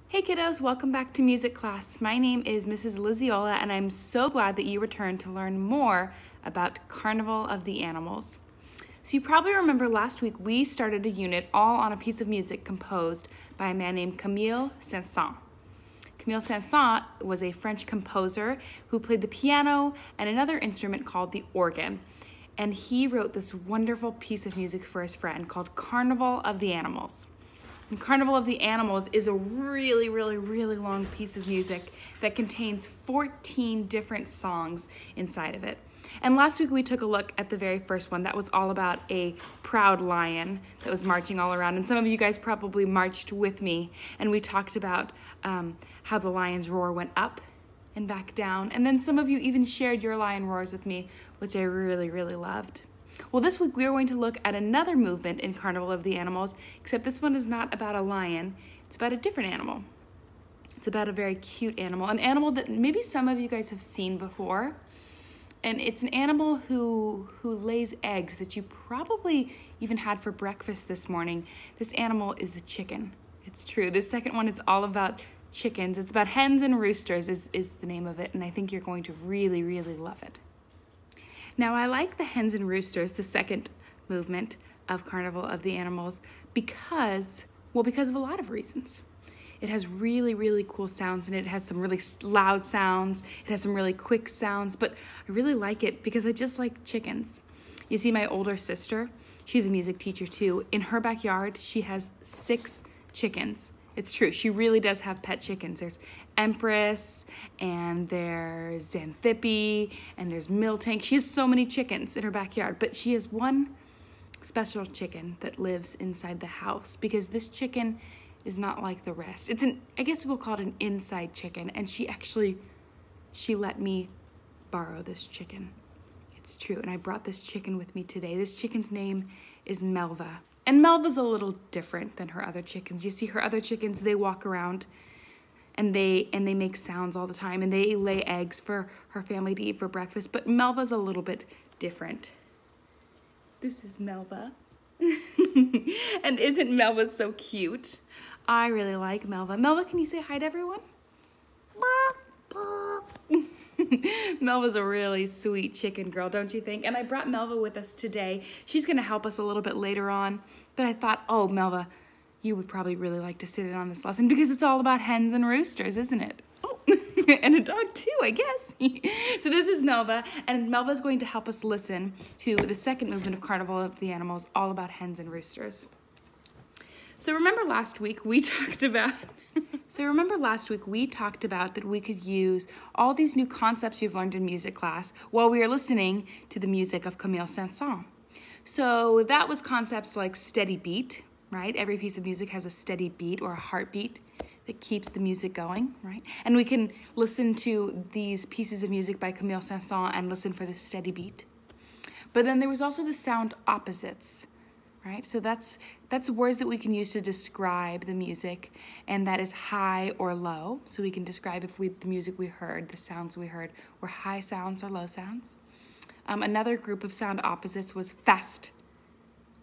Hey kiddos, welcome back to music class. My name is Mrs. Lizaola and I'm so glad that you returned to learn more about Carnival of the Animals. So you probably remember last week we started a unit all on a piece of music composed by a man named Camille Saint-Saëns. Camille Saint-Saëns was a French composer who played the piano and another instrument called the organ. And he wrote this wonderful piece of music for his friend called Carnival of the Animals. And Carnival of the Animals is a really long piece of music that contains 14 different songs inside of it. And last week we took a look at the very first one that was all about a proud lion that was marching all around. And some of you guys probably marched with me. And we talked about how the lion's roar went up and back down. And then some of you even shared your lion roars with me, which I really loved. Well, this week we are going to look at another movement in Carnival of the Animals, except this one is not about a lion, it's about a different animal. It's about a very cute animal, an animal that maybe some of you guys have seen before. And it's an animal who lays eggs that you probably even had for breakfast this morning. This animal is the chicken. It's true. This second one is all about chickens. It's about hens and roosters is the name of it, and I think you're going to really love it. Now, I like the hens and roosters, the second movement of Carnival of the Animals, because of a lot of reasons. It has really cool sounds, and it has some really loud sounds. It has some really quick sounds, but I really like it because I just like chickens. You see, my older sister, she's a music teacher too. In her backyard, she has 6 chickens. It's true, she really does have pet chickens. There's Empress, and there's Xanthippe, and there's Miltank. She has so many chickens in her backyard, but she has one special chicken that lives inside the house because this chicken is not like the rest. I guess we'll call it an inside chicken, and she let me borrow this chicken. It's true, and I brought this chicken with me today. This chicken's name is Melva. And Melva's a little different than her other chickens. You see, her other chickens, they walk around and they make sounds all the time, and they lay eggs for her family to eat for breakfast, but Melva's a little bit different. This is Melva. And isn't Melva so cute? I really like Melva. Melva, can you say hi to everyone? Melva's a really sweet chicken girl, don't you think? And I brought Melva with us today. She's going to help us a little bit later on. But I thought, oh, Melva, you would probably really like to sit in on this lesson because it's all about hens and roosters, isn't it? Oh, and a dog too, I guess. So this is Melva, and Melva's going to help us listen to the second movement of Carnival of the Animals, all about hens and roosters. So remember last week we talked about that we could use all these new concepts you've learned in music class while we are listening to the music of Camille Saint-Saëns. So that was concepts like steady beat, right? Every piece of music has a steady beat or a heartbeat that keeps the music going, right? And we can listen to these pieces of music by Camille Saint-Saëns and listen for the steady beat. But then there was also the sound opposites. Right? So that's words that we can use to describe the music, and that is high or low. So we can describe if the music we heard, the sounds we heard, were high sounds or low sounds. Another group of sound opposites was fast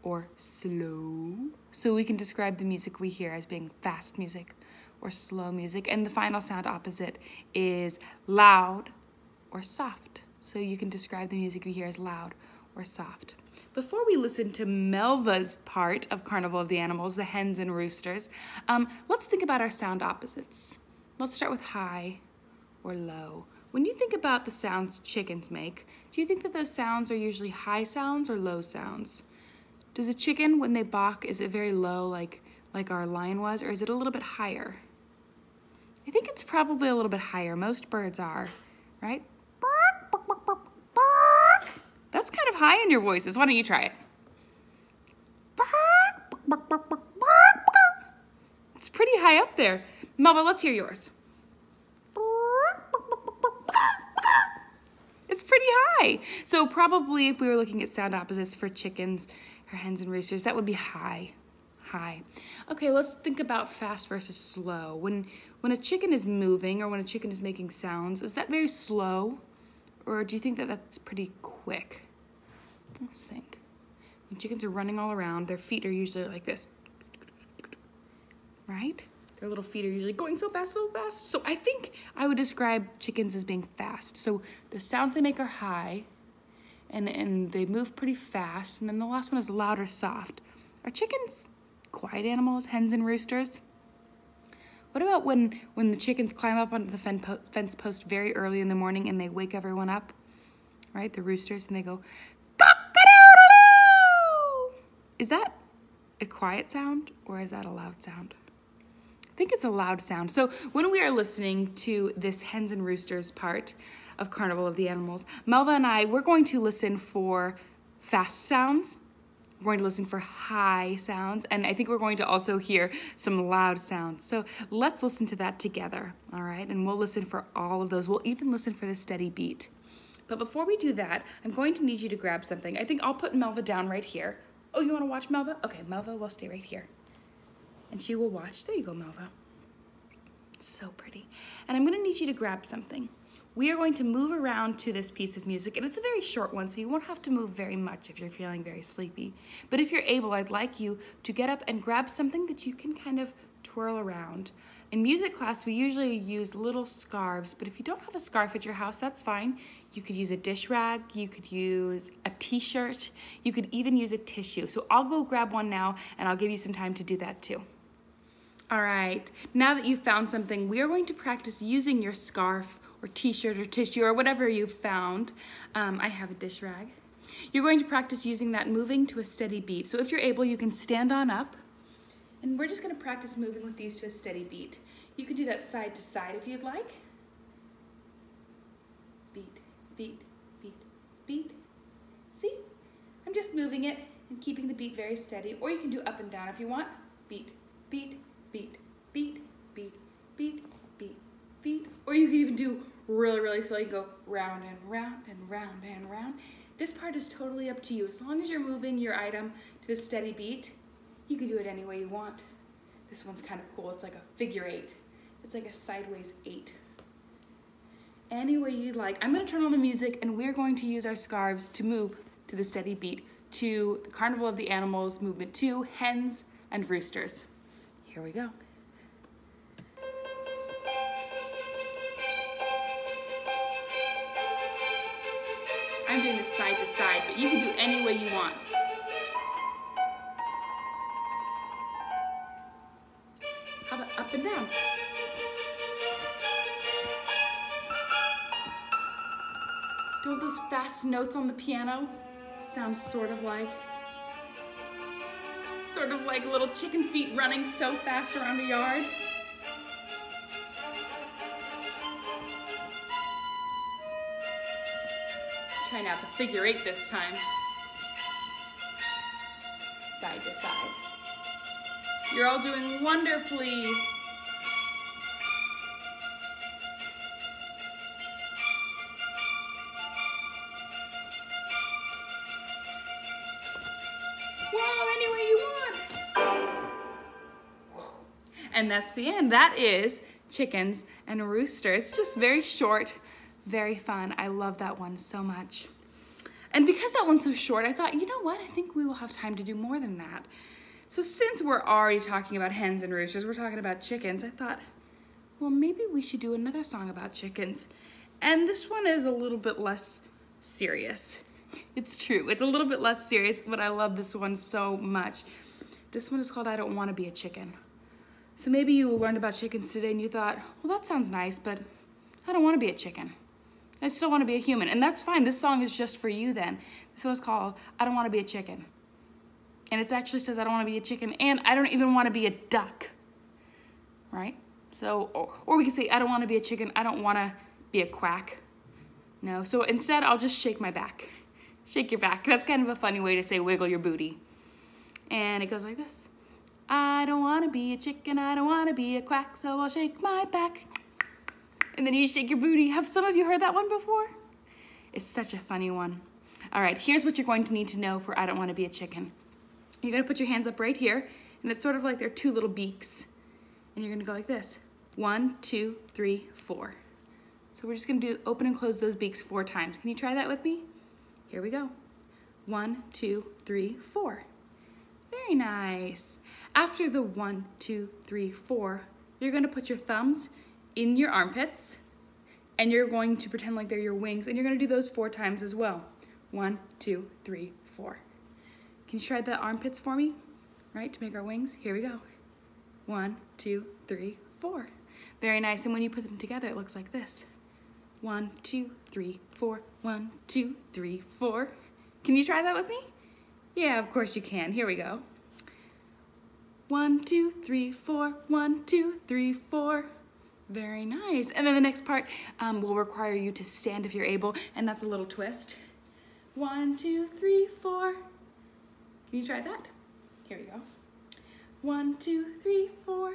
or slow. So we can describe the music we hear as being fast music or slow music. And the final sound opposite is loud or soft. So you can describe the music we hear as loud or soft. Before we listen to Melva's part of Carnival of the Animals, the hens and roosters, let's think about our sound opposites. Let's start with high or low. When you think about the sounds chickens make, do you think that those sounds are usually high sounds or low sounds? Does a chicken, when they balk, is it very low like our lion was, or is it a little bit higher? I think it's probably a little bit higher. Most birds are, right? That's kind of high in your voices. Why don't you try it? It's pretty high up there. Melva, let's hear yours. It's pretty high. So probably if we were looking at sound opposites for chickens or hens and roosters, that would be high. High. Okay, let's think about fast versus slow. When a chicken is moving or when a chicken is making sounds, is that very slow? Or do you think that that's pretty quick? Let's think. When chickens are running all around, their feet are usually like this, right? Their little feet are usually going so fast, so fast. So I think I would describe chickens as being fast. So the sounds they make are high, and they move pretty fast. And then the last one is loud or soft. Are chickens quiet animals, hens and roosters? What about when the chickens climb up onto the fence post very early in the morning and they wake everyone up, right? The roosters, and they go, cock-a-doodle-doo! Is that a quiet sound or is that a loud sound? I think it's a loud sound. So when we are listening to this hens and roosters part of Carnival of the Animals, Melva and I, we're going to listen for fast sounds. We're going to listen for high sounds, and I think we're going to also hear some loud sounds. So let's listen to that together, all right? And we'll listen for all of those. We'll even listen for the steady beat. But before we do that, I'm going to need you to grab something. I think I'll put Melva down right here. Oh, you want to watch Melva? Okay, Melva will stay right here. And she will watch. There you go, Melva. So pretty. And I'm going to need you to grab something. We are going to move around to this piece of music, and it's a very short one, so you won't have to move very much if you're feeling very sleepy. But if you're able, I'd like you to get up and grab something that you can kind of twirl around. In music class, we usually use little scarves, but if you don't have a scarf at your house, that's fine. You could use a dish rag, you could use a t-shirt, you could even use a tissue. So I'll go grab one now, and I'll give you some time to do that too. All right, now that you've found something, we are going to practice using your scarf or t-shirt or tissue or whatever you've found. I have a dish rag. You're going to practice using that moving to a steady beat. So if you're able, you can stand on up, and we're just going to practice moving with these to a steady beat. You can do that side to side if you'd like. Beat, beat, beat, beat. See? I'm just moving it and keeping the beat very steady, or you can do up and down if you want. Beat, beat, beat, beat, beat, beat, beat, beat. Or you can even do really, really slowly, go round and round and round and round. This part is totally up to you. As long as you're moving your item to the steady beat, you can do it any way you want. This one's kind of cool. It's like a figure 8. It's like a sideways 8. Any way you'd like. I'm going to turn on the music, and we're going to use our scarves to move to the steady beat to the Carnival of the Animals movement 2, hens and roosters. Here we go. I'm doing this side to side, but you can do any way you want. How about up and down? Don't those fast notes on the piano sound sort of like little chicken feet running so fast around a yard? Trying out the figure 8 this time. Side to side. You're all doing wonderfully. Wow, any way you want. And that's the end. That is chickens and roosters. Just very short. Very fun. I love that one so much. And because that one's so short, I thought, you know what? I think we will have time to do more than that. So since we're already talking about hens and roosters, we're talking about chickens, I thought, well, maybe we should do another song about chickens. And this one is a little bit less serious. It's true. It's a little bit less serious, but I love this one so much. This one is called I Don't Want to Be a Chicken. So maybe you learned about chickens today and you thought, well, that sounds nice, but I don't want to be a chicken. I still want to be a human, and that's fine. This song is just for you then. This one is called I Don't Want to Be a Chicken. And it actually says I don't want to be a chicken, and I don't even want to be a duck, right? So, or we could say I don't want to be a chicken, I don't want to be a quack. No, so instead I'll just shake my back. Shake your back. That's kind of a funny way to say wiggle your booty. And it goes like this. I don't want to be a chicken, I don't want to be a quack, so I'll shake my back. And then you shake your booty. Have some of you heard that one before? It's such a funny one. All right, here's what you're going to need to know for I Don't Want to Be a Chicken. You're going to put your hands up right here, and it's sort of like they're two little beaks. And you're going to go like this. 1, 2, 3, 4. So we're just going to open and close those beaks 4 times. Can you try that with me? Here we go. 1, 2, 3, 4. Very nice. After the 1, 2, 3, 4, you're gonna put your thumbs in your armpits and you're going to pretend like they're your wings, and you're gonna do those 4 times as well. 1, 2, 3, 4. Can you try the armpits for me? Right, to make our wings? Here we go. 1, 2, 3, 4. Very nice, and when you put them together, it looks like this. 1, 2, 3, 4. 1, 2, 3, 4. Can you try that with me? Yeah, of course you can. Here we go. 1, 2, 3, 4. 1, 2, 3, 4. Very nice. And then the next part will require you to stand if you're able, and that's a little twist. 1, 2, 3, 4. Can you try that? Here we go. 1, 2, 3, 4.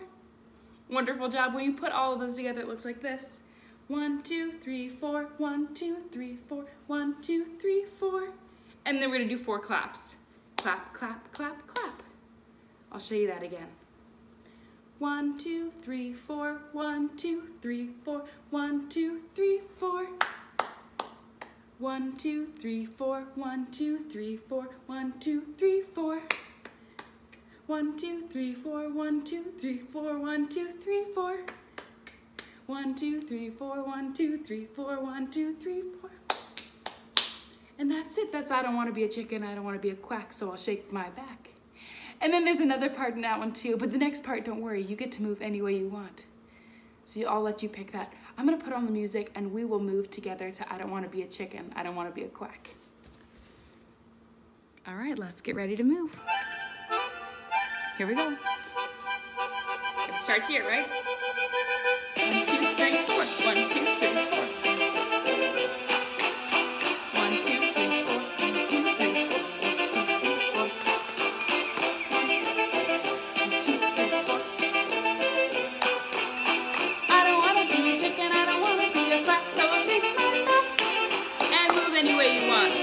Wonderful job. When you put all of those together, it looks like this. 1, 2, 3, 4. 1, 2, 3, 4. 1, 2, 3, 4. And then we're gonna do 4 claps. Clap, clap, clap, clap. I'll show you that again. 1, 2, 3, 4. 1, 2, 3, 4. 1, 2, 3, 4. 1, 2, 3, 4. 1, 2, 3, 4. 1, 2, 3, 4. 1, 2, 3, 4. 1, 2, 3, 4. 1, 2, 3, 4. 1, 2, 3, 4. 1, 2, 3, 4. 1, 2, 3, 4. And that's it. That's I don't want to be a chicken. I don't want to be a quack. So I'll shake my back. And then there's another part in that one too. But the next part, don't worry. You get to move any way you want. So I'll let you pick that. I'm going to put on the music and we will move together to I don't want to be a chicken. I don't want to be a quack. All right, let's get ready to move. Here we go. Let's start here, right? 1, 2, 3, 4. 1, 2, 3, 4. 1, 2, 3, 4. 1, 2, 3, 4. 1, 2, 3, 4. I don't want to be a chicken. I don't want to be a quack. So I'll shake my back and move any way you want.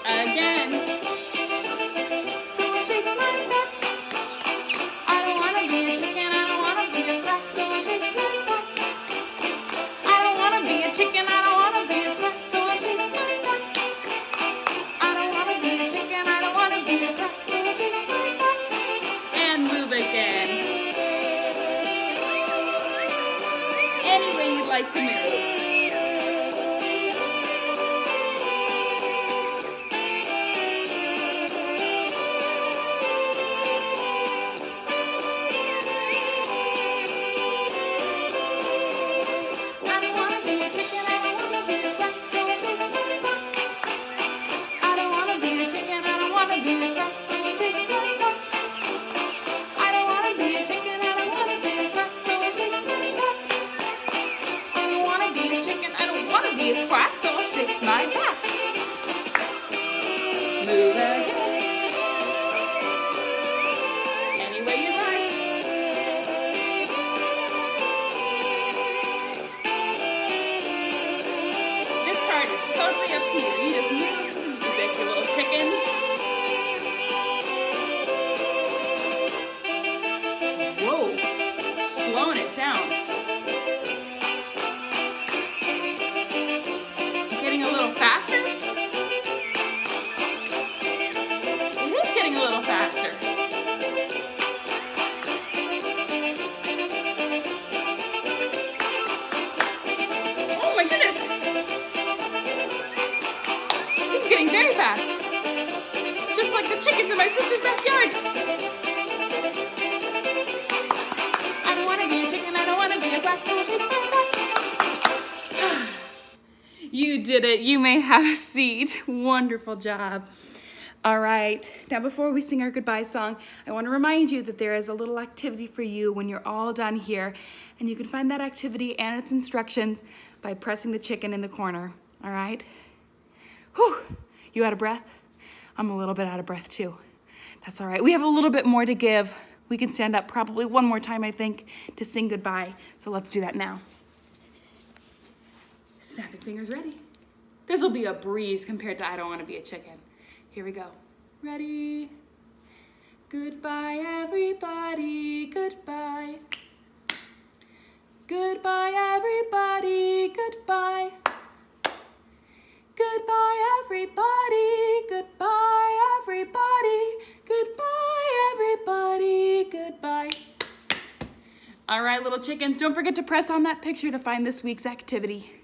Again. So I shake my back. I don't want to be a chicken. I don't want to be a quack. So I shake my back. I don't want to be a chicken. I don't want to be a quack. So I shake my back. I don't want to be a chicken. I don't want to be a quack. So I shake my back. And move again. Any way you'd like to move. Quack, so I'll shake my back. Move again. Any way you like. This part is totally up to you. You just move, you make your little chickens. Whoa, slowing it down. Faster? It is getting a little faster. Oh my goodness! It's getting very fast. Just like the chickens in my sister's backyard. I don't want to be a chicken, I don't want to be a quack. You did it. You may have a seat. Wonderful job. All right. Now, before we sing our goodbye song, I want to remind you that there is a little activity for you when you're all done here. And you can find that activity and its instructions by pressing the chicken in the corner. All right? Whew. You out of breath? I'm a little bit out of breath too. That's all right. We have a little bit more to give. We can stand up probably one more time, I think, to sing goodbye. So let's do that now. Snapping fingers ready. This will be a breeze compared to I don't want to be a chicken. Here we go. Ready? Goodbye, everybody, goodbye. Goodbye, everybody, goodbye. Goodbye, everybody, goodbye, everybody. Goodbye, everybody, goodbye. All right, little chickens, don't forget to press on that picture to find this week's activity.